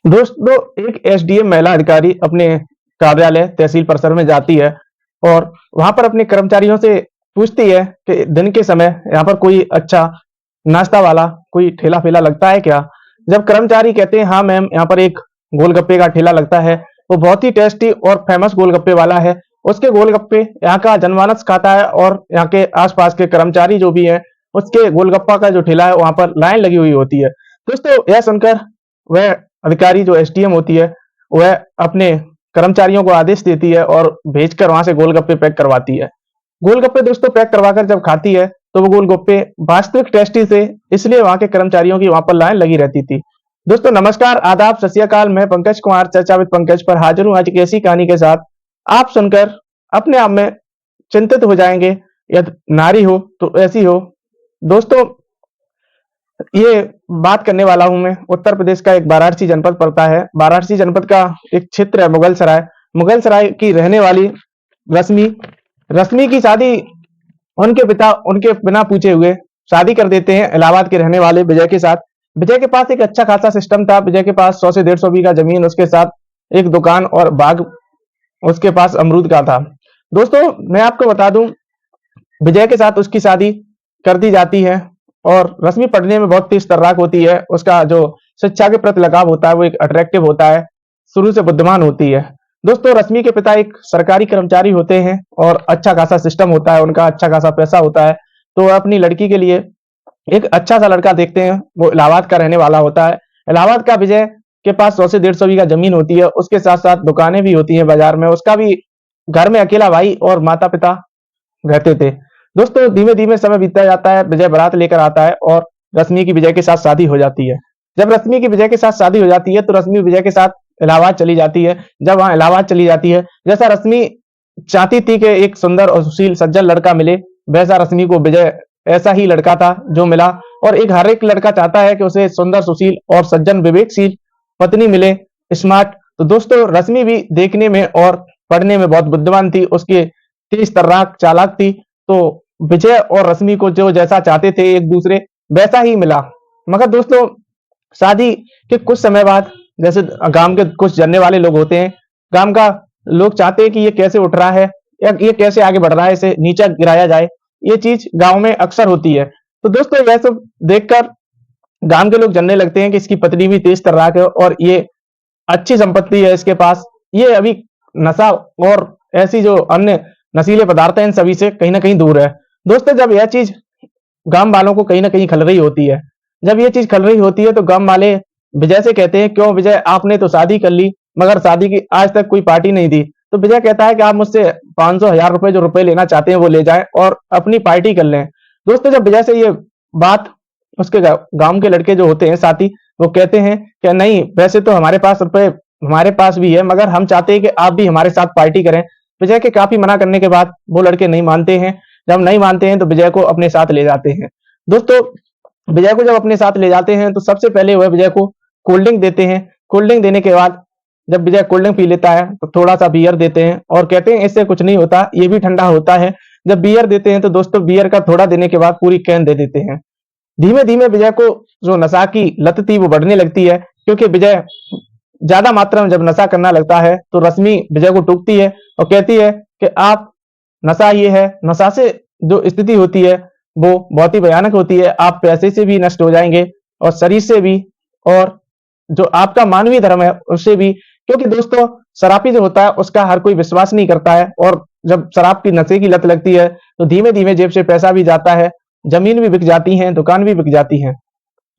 दोस्तों, एक एसडीएम महिला अधिकारी अपने कार्यालय तहसील परिसर में जाती है और वहां पर अपने कर्मचारियों से पूछती है कि दिन के समय यहाँ पर कोई अच्छा नाश्ता वाला कोई ठेला फेला लगता है क्या। जब कर्मचारी कहते हैं हाँ मैम, यहाँ पर एक गोलगप्पे का ठेला लगता है, वो बहुत ही टेस्टी और फेमस गोलगप्पे वाला है। उसके गोलगप्पे यहाँ का जनमानस खाता है और यहाँ के आसपास के कर्मचारी जो भी है, उसके गोलगप्पा का जो ठेला है वहां पर लाइन लगी हुई होती है। दोस्तों, यह सुनकर वह अधिकारी जो एसडीएम होती है, वह अपने कर्मचारियों को आदेश देती है और भेजकर वहां से गोलगप्पे पैक करवाती है। गोलगप्पे दोस्तों पैक करवाकर जब खाती है तो वो गोलगप्पे वास्तविक टेस्टी से, इसलिए वहां के कर्मचारियों की वहां पर लाइन लगी रहती थी। दोस्तों नमस्कार, आदाब, सत श्री अकाल। मैं पंकज कुमार चर्चा विद पंकज पर हाजिर हूं आज एक ऐसी कहानी के साथ। आप सुनकर अपने आप में चिंतित हो जाएंगे, यदि नारी हो तो ऐसी हो। दोस्तों, ये बात करने वाला हूं मैं उत्तर प्रदेश का एक वाराणसी जनपद पड़ता है। वाराणसी जनपद का एक क्षेत्र है मुगलसराय। मुगलसराय की रहने वाली रश्मि रश्मि की शादी उनके पिता उनके बिना पूछे हुए शादी कर देते हैं इलाहाबाद के रहने वाले विजय के साथ। विजय के पास एक अच्छा खासा सिस्टम था। विजय के पास 100 से 150 बीघा जमीन, उसके साथ एक दुकान और बाग उसके पास अमरूद का था। दोस्तों, मैं आपको बता दूं, विजय के साथ उसकी शादी कर दी जाती है और रश्मि पढ़ने में बहुत तेज तर्राक होती है। उसका जो शिक्षा के प्रति लगाव होता है वो एक अट्रैक्टिव होता है, शुरू से बुद्धिमान होती है। दोस्तों, रश्मि के पिता एक सरकारी कर्मचारी होते हैं और अच्छा खासा सिस्टम होता है, उनका अच्छा खासा पैसा होता है, तो वह अपनी लड़की के लिए एक अच्छा सा लड़का देखते हैं। वो इलाहाबाद का रहने वाला होता है। इलाहाबाद का विजय के पास 100 से 150 बीघा जमीन होती है, उसके साथ साथ दुकानें भी होती हैं बाजार में। उसका भी घर में अकेला भाई और माता पिता रहते थे। दोस्तों, धीमे धीमे समय बीतता जाता है, विजय बारात लेकर आता है और रश्मि की विजय के साथ शादी हो जाती है। जब रश्मि की विजय के साथ शादी हो जाती है तो रश्मि विजय के साथ इलाहाबाद चली जाती है। जब वहां इलाहाबाद चली जाती है, जैसा रश्मि चाहती थी कि एक सुंदर और सुशील सज्जन लड़का मिले, वैसा रश्मि को विजय ऐसा ही लड़का था जो मिला। और एक हर एक लड़का चाहता है कि उसे सुंदर सुशील और सज्जन विवेकशील पत्नी मिले, स्मार्ट। तो दोस्तों, रश्मि भी देखने में और पढ़ने में बहुत बुद्धिमान थी, उसके तेज तर्राक चालाक थी। तो विजय और रश्मि को जो जैसा चाहते थे एक दूसरे, वैसा ही मिला। मगर दोस्तों, शादी के कुछ समय बाद, जैसे गांव के कुछ जानने वाले लोग होते हैं, गांव का लोग चाहते हैं कि ये कैसे उठ रहा है या ये कैसे आगे बढ़ रहा है, इसे नीचा गिराया जाए। ये चीज गांव में अक्सर होती है। तो दोस्तों, यह सब देखकर गांव के लोग जानने लगते हैं कि इसकी पत्नी भी तेज तर्राक है और ये अच्छी संपत्ति है इसके पास। ये अभी नशा और ऐसी जो अन्य नशीले पदार्थ हैं इन सभी से कहीं ना कहीं दूर है। दोस्तों, जब यह चीज गांव वालों को कहीं ना कहीं खल रही होती है, जब ये चीज खल रही होती है तो गांव वाले विजय से कहते हैं, क्यों विजय, आपने तो शादी कर ली मगर शादी की आज तक कोई पार्टी नहीं दी। तो विजय कहता है कि आप मुझसे 500,000 रुपए जो रुपए लेना चाहते हैं वो ले जाएं और अपनी पार्टी कर लें। दोस्तों, जब विजय से ये बात उसके गांव के लड़के जो होते हैं साथी, वो कहते हैं कि नहीं, वैसे तो हमारे पास रुपए हमारे पास भी है, मगर हम चाहते हैं कि आप भी हमारे साथ पार्टी करें। विजय के काफी मना करने के बाद वो लड़के नहीं मानते हैं। जब नहीं मानते हैं तो विजय को अपने साथ ले जाते हैं। दोस्तों, विजय को जब अपने साथ ले जाते हैं तो सबसे पहले वह विजय को कोल्ड ड्रिंक देते हैं। कोल्ड ड्रिंक देने के बाद जब विजय कोल्ड ड्रिंक पी लेता है तो थोड़ा सा बियर देते हैं और कहते हैं इससे कुछ नहीं होता, ये भी ठंडा होता है। जब बियर देते हैं तो दोस्तों, बियर का थोड़ा देने के बाद पूरी कैन दे देते हैं। धीमे धीमे विजय को जो नशा की लत थी वो बढ़ने लगती है, क्योंकि विजय ज्यादा मात्रा में जब नशा करना लगता है तो रश्मि विजय को टोकती है और कहती है कि आप, नशा ये है, नशा से जो स्थिति होती है वो बहुत ही भयानक होती है। आप पैसे से भी नष्ट हो जाएंगे और शरीर से भी, और जो आपका मानवीय धर्म है उससे भी। क्योंकि दोस्तों, शराबी जो होता है उसका हर कोई विश्वास नहीं करता है, और जब शराब की नशे की लत लगती है तो धीमे धीमे जेब से पैसा भी जाता है, जमीन भी बिक जाती है, दुकान भी बिक जाती है।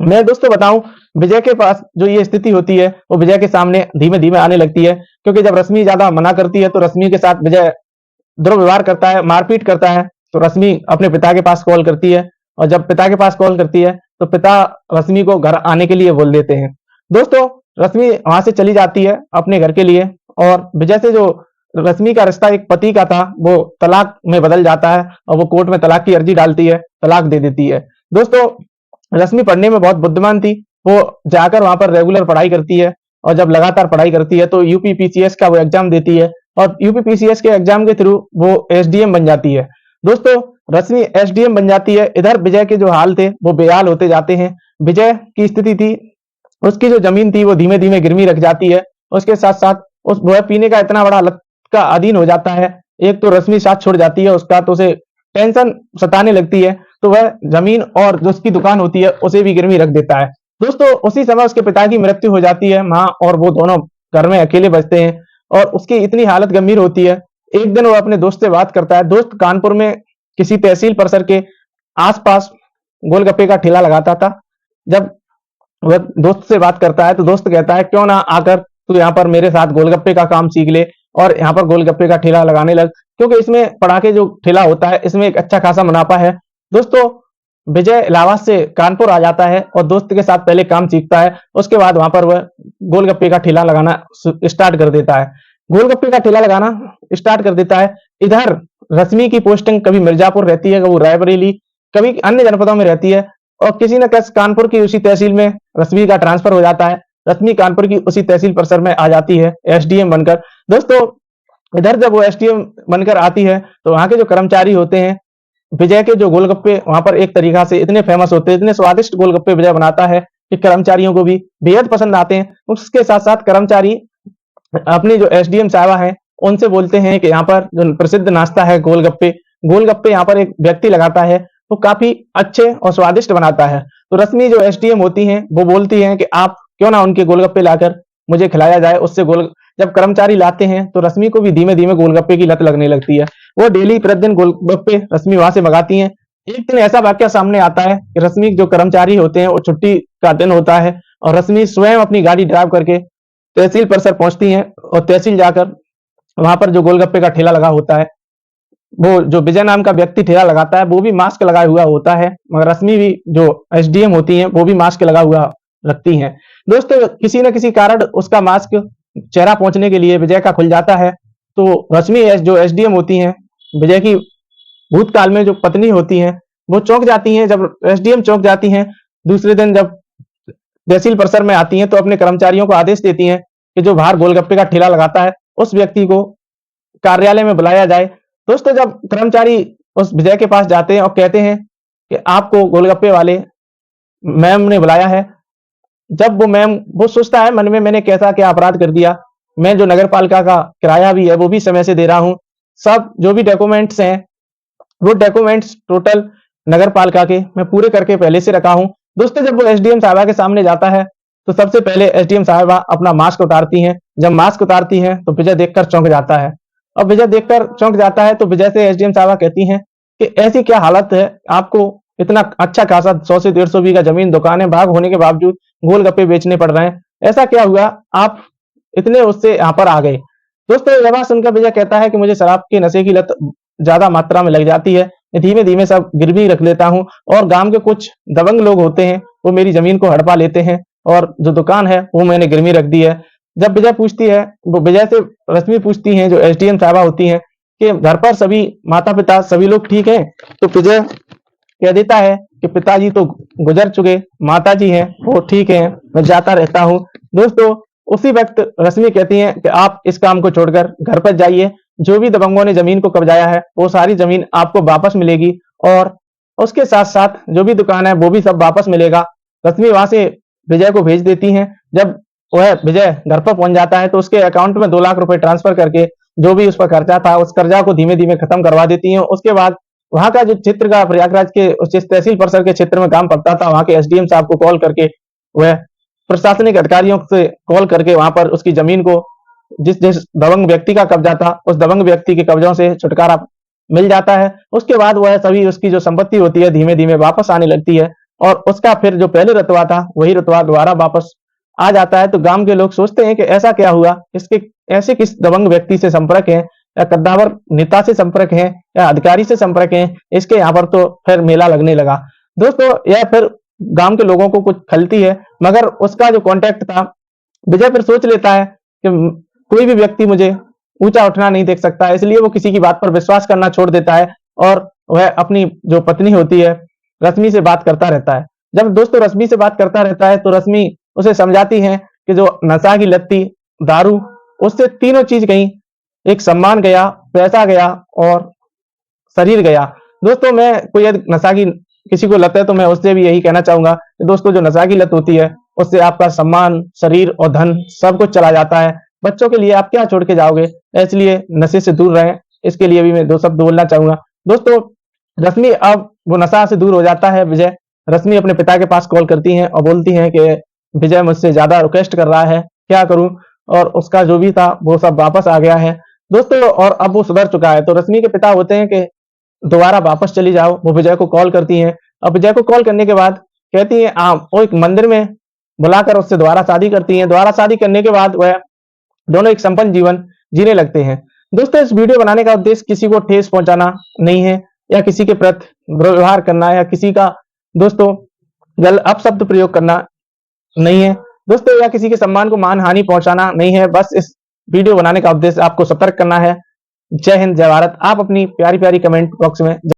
मैं दोस्तों बताऊं, विजय के पास जो ये स्थिति होती है वो विजय के सामने धीमे धीमे आने लगती है, क्योंकि जब रश्मि ज्यादा मना करती है तो रश्मि के साथ विजय दुर्व्यवहार करता है, मारपीट करता है। तो रश्मि अपने पिता के पास कॉल करती है और जब पिता के पास कॉल करती है तो पिता रश्मि को घर आने के लिए बोल देते हैं। दोस्तों, रश्मि वहां से चली जाती है अपने घर के लिए, और विजय से जो रश्मि का रिश्ता एक पति का था वो तलाक में बदल जाता है और वो कोर्ट में तलाक की अर्जी डालती है, तलाक दे देती है। दोस्तों, रश्मि पढ़ने में बहुत बुद्धिमान थी। वो जाकर वहां पर रेगुलर पढ़ाई करती है और जब लगातार पढ़ाई करती है तो यूपीपीसीएस का वो एग्जाम देती है और यूपीपीसीएस के एग्जाम के थ्रू वो एसडीएम बन जाती है। दोस्तों, रश्मि एसडीएम बन जाती है। इधर विजय के जो हाल थे वो बेहाल होते जाते हैं। विजय की स्थिति थी उसकी जो जमीन थी वो धीमे धीमे गिरवी रख जाती है। उसके साथ साथ उस वह पीने का इतना बड़ा लत का अधीन हो जाता है, एक तो रश्मि साथ छोड़ जाती है उसका, तो उसे टेंशन सताने लगती है, तो वह जमीन और जो उसकी दुकान होती है उसे भी गिरवी रख देता है। दोस्तों उसी समय उसके पिता की मृत्यु हो जाती है, माँ और वो दोनों घर में अकेले बचते हैं और उसकी इतनी हालत गंभीर होती है। एक दिन वो अपने दोस्त से बात करता है, दोस्त कानपुर में किसी तहसील परिसर के आसपास गोलगप्पे का ठेला लगाता था। जब वह दोस्त से बात करता है तो दोस्त कहता है क्यों ना आकर तू यहाँ पर मेरे साथ गोलगप्पे का काम सीख ले और यहाँ पर गोलगप्पे का ठेला लगाने लग, क्योंकि इसमें पटाखे जो ठेला होता है इसमें एक अच्छा खासा मुनाफा है। दोस्तों विजय इलाहाबाद से कानपुर आ जाता है और दोस्त के साथ पहले काम सीखता है, उसके बाद वहां पर वह गोलगप्पे का ठेला लगाना स्टार्ट कर देता है। गोलगप्पे का ठेला लगाना स्टार्ट कर देता है। इधर रश्मि की पोस्टिंग कभी मिर्जापुर रहती है, कभी रायबरेली, कभी अन्य जनपदों में रहती है और किसी न किसी कानपुर की उसी तहसील में रश्मि का ट्रांसफर हो जाता है। रश्मि कानपुर की उसी तहसील परिसर में आ जाती है एसडीएम बनकर। दोस्तों इधर जब वो एसडीएम बनकर आती है तो वहां के जो कर्मचारी होते हैं, विजय के जो गोलगप्पे वहां पर एक तरीका से इतने फेमस होते हैं, इतने स्वादिष्ट गोलगप्पे विजय बनाता है कि कर्मचारियों को भी बेहद पसंद आते हैं। उसके साथ साथ कर्मचारी अपनी जो एसडीएम साहबा हैं उनसे बोलते हैं कि यहाँ पर जो प्रसिद्ध नाश्ता है गोलगप्पे, गोलगप्पे यहाँ पर एक व्यक्ति लगाता है तो काफी अच्छे और स्वादिष्ट बनाता है। तो रश्मि जो एसडीएम होती हैं वो बोलती हैं कि आप क्यों ना उनके गोलगप्पे लाकर मुझे खिलाया जाए। उससे गोल जब कर्मचारी लाते हैं तो रश्मि को भी धीमे धीमे गोलगप्पे की लत लगने लगती है। वो डेली प्रतिदिन गोलगप्पे रश्मि वहां से मंगाती हैं। एक दिन ऐसा वाक्य सामने आता है कि रश्मि जो कर्मचारी होते हैं वो छुट्टी का दिन होता है और रश्मि स्वयं अपनी गाड़ी ड्राइव करके तहसील परिसर पहुंचती हैं और तहसील जाकर वहां पर जो गोलगप्पे का ठेला लगा होता है, वो जो विजय नाम का व्यक्ति ठेला लगाता है वो भी मास्क लगाए हुआ होता है, मगर रश्मि भी जो एसडीएम होती हैं वो भी मास्क लगा हुआ रखती हैं। दोस्तों किसी न किसी कारण उसका मास्क चेहरा पहुंचने के लिए विजय का खुल जाता है, तो रश्मि जो एसडीएम होती हैं, विजय की भूतकाल में जो पत्नी होती हैं, वो चौंक जाती हैं। जब एसडीएम चौंक जाती हैं, दूसरे दिन जब तहसील परिसर में आती हैं तो अपने कर्मचारियों को आदेश देती हैं कि जो बाहर गोलगप्पे का ठेला लगाता है उस व्यक्ति को कार्यालय में बुलाया जाए। दोस्तों जब कर्मचारी उस विजय के पास जाते हैं और कहते हैं कि आपको गोलगप्पे वाले मैम ने बुलाया है, जब वो मैम वो सोचता है मन में मैंने कैसा क्या अपराध कर दिया, मैं जो नगर पालिका का किराया भी है वो भी समय से दे रहा हूँ, सब जो भी डॉक्यूमेंट्स हैं वो डॉक्यूमेंट्स टोटल नगर पालिका के मैं पूरे करके पहले से रखा हूँ। दोस्तों जब वो एसडीएम साहबा के सामने जाता है तो सबसे पहले एसडीएम साहबा अपना मास्क उतारती हैं। जब मास्क उतारती हैं तो विजय देखकर चौंक जाता है और विजय देखकर चौंक जाता है तो विजय से एसडीएम साहबा कहती हैं कि ऐसी क्या हालत है, आपको इतना अच्छा खासा 100 से 150 बीघा जमीन दुकानें भाग होने के बावजूद गोलगप्पे बेचने पड़ रहे हैं, ऐसा क्या हुआ आप इतने उससे यहाँ पर आ गए। दोस्तों यह बात सुनकर विजय कहता है कि मुझे शराब के नशे की लत ज्यादा मात्रा में लग जाती है, धीमे धीमे सब गिरवी रख लेता हूँ और गांव के कुछ दबंग लोग होते हैं वो मेरी जमीन को हड़पा लेते हैं और जो दुकान है वो मैंने गिरवी रख दी है। जब विजय पूछती है, वो विजय से रश्मि पूछती हैं जो एसडीएम साहबा होती हैं कि घर पर सभी माता पिता सभी लोग ठीक हैं, तो विजय कह देता है कि पिताजी तो गुजर चुके, माता जी हैं वो ठीक हैं, मैं जाता रहता हूँ। दोस्तों उसी वक्त रश्मि कहती हैं कि आप इस काम को छोड़कर घर पर जाइए, जो भी दबंगों ने जमीन को कब्जाया है वो सारी जमीन आपको वापस मिलेगी और उसके साथ साथ जो भी दुकान है वो भी सब वापस मिलेगा। रश्मि वहां से विजय को भेज देती हैं। जब वह विजय घर पर पहुंच जाता है तो उसके अकाउंट में 2 लाख रुपए ट्रांसफर करके जो भी उस पर खर्चा था उस कर्जा को धीमे धीमे खत्म करवा देती हैं। उसके बाद वहां का जो चित्र का प्रयागराज के उस जिस तहसील परिसर के क्षेत्र में काम पड़ता था वहां के एसडीएम साहब को कॉल करके वह प्रशासनिक अधिकारियों से कॉल करके वहां पर उसकी जमीन को जिस जिस दबंग व्यक्ति का कब्जा था उस दबंग व्यक्ति के कब्जों से छुटकारा मिल जाता है। उसके बाद वह सभी उसकी जो संपत्ति होती है धीमे धीमे वापस आने लगती है और उसका फिर जो पहले रुतबा था वही रुतबा दोबारा वापस आ जाता है। तो गांव के लोग सोचते हैं कि ऐसा क्या हुआ, इसके ऐसे किस दबंग व्यक्ति से संपर्क है या कद्दावर नेता से संपर्क है या अधिकारी से संपर्क है, इसके यहाँ पर तो फिर मेला लगने लगा। दोस्तों यह फिर गांव के लोगों को कुछ खलती है, मगर उसका जो कॉन्टेक्ट था विजय फिर सोच लेता है कि कोई भी व्यक्ति मुझे ऊंचा उठना नहीं देख सकता, इसलिए वो किसी की बात पर विश्वास करना छोड़ देता है और वह अपनी जो पत्नी होती है रश्मि से बात करता रहता है। जब दोस्तों रश्मि से बात करता रहता है तो रश्मि उसे समझाती है कि जो नशा की लत थी, दारू, उससे तीनों चीज गई, एक सम्मान गया, पैसा गया और शरीर गया। दोस्तों मैं कोई यदि नशा की किसी को लत है तो मैं उससे भी यही कहना चाहूंगा कि दोस्तों जो नशा की लत होती है उससे आपका सम्मान, शरीर और धन सब कुछ चला जाता है। बच्चों के लिए आप क्या छोड़ के जाओगे? इसलिए नशे से दूर रहें। इसके लिए भी मैं 2 शब्द बोलना चाहूँगा। दोस्तों, रश्मि अब वो नशा से दूर हो जाता है विजय। रश्मि अपने पिता के पास कॉल करती हैं और बोलती हैं कि विजय मुझसे ज़्यादा रिक्वेस्ट कर रहा है, क्या करूँ? और उसका जो भी था वो सब वापस आ गया है। दोस्तों, और अब वो सुधर चुका है। तो रश्मि के पिता होते हैं कि दोबारा वापस चली जाओ। वो विजय को कॉल करती हैं और विजय को कॉल करने के बाद कहती हैं वो एक मंदिर में बुलाकर उससे दोबारा शादी करती हैं। दोबारा शादी करने के बाद वह दोनों एक संपन्न जीवन जीने लगते हैं। दोस्तों, इस वीडियो बनाने का उद्देश्य किसी को ठेस पहुंचाना नहीं है या किसी के प्रति दुर्व्यवहार करना या किसी का दोस्तों अपशब्द प्रयोग करना नहीं है दोस्तों, या किसी के सम्मान को मानहानि पहुंचाना नहीं है। बस इस वीडियो बनाने का उद्देश्य आपको सतर्क करना है। जय हिंद, जय भारत। आप अपनी प्यारी प्यारी कमेंट बॉक्स में